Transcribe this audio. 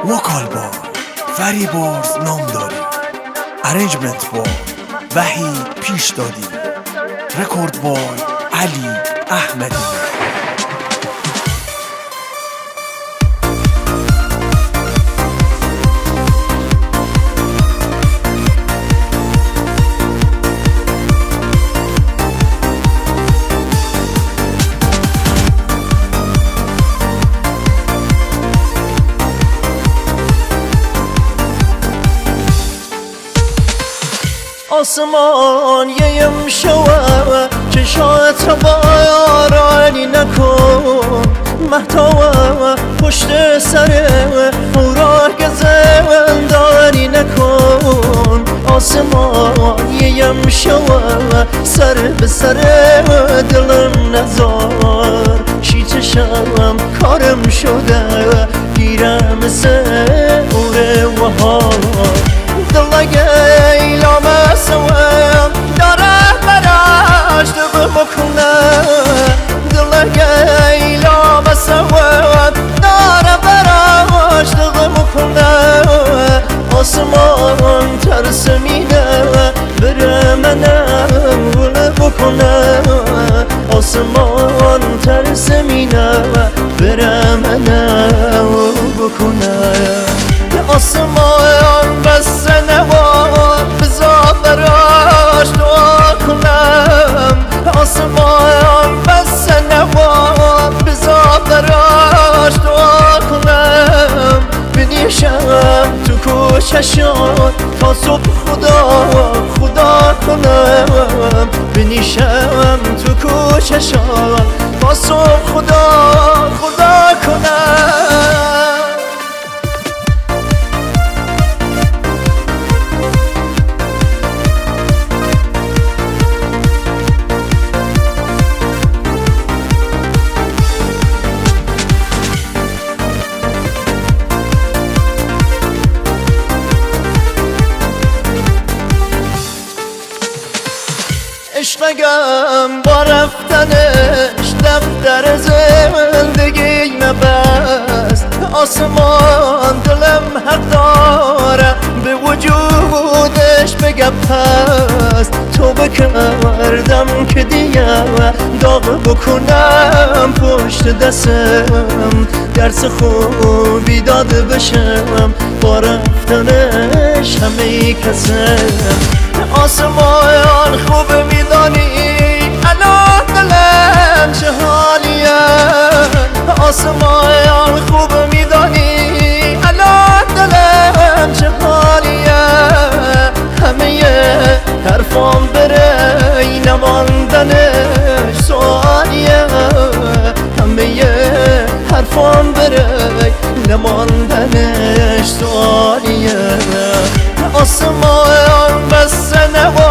وکال با فریبرز نامداری، ارنجمنت با وحید پیش دادی، رکورد با علی احمدی. آسمان یم شوه چشات را بارانی نکن، محتوه پشت سره او را گزندانی نکن. آسمان یم شوه سر به سر دلم نزار، چی چشم کارم شده گیرم سعور وهار. دلگه ایلام سوام داره براش دقم کنه، دلگه ایلام سوام داره براش دقم کنه. آسمان ترسمیده بره منم ول بکنه، آسمان ترسمیده بره منم ول بکنه. آسمان بس نوار بذار براش دعا کنم، آسمان بس نوار بذار براش دعا کنم. بنیشم تو کوچشان تا صبح خدا کنم، بنیشم تو کوچشان تا صبح خدا کنم. عشقم با رفتنش دفتر زندگی مبست. آسمان دلم حق داره به وجودش بگم پست. تو بکردم که دیگه داغ بکنم پشت دستم، درس خوبی داده بشم با رفتنش همه کسم. آسمان خوب میدانی الان دلم چه حالیه، آسمان خوب میدانی الان دلم چه حالیه. همه حرفام بره نماندنش سوالیه، همه حرفام بره نماندنش سوالیه. آسمان بس نوار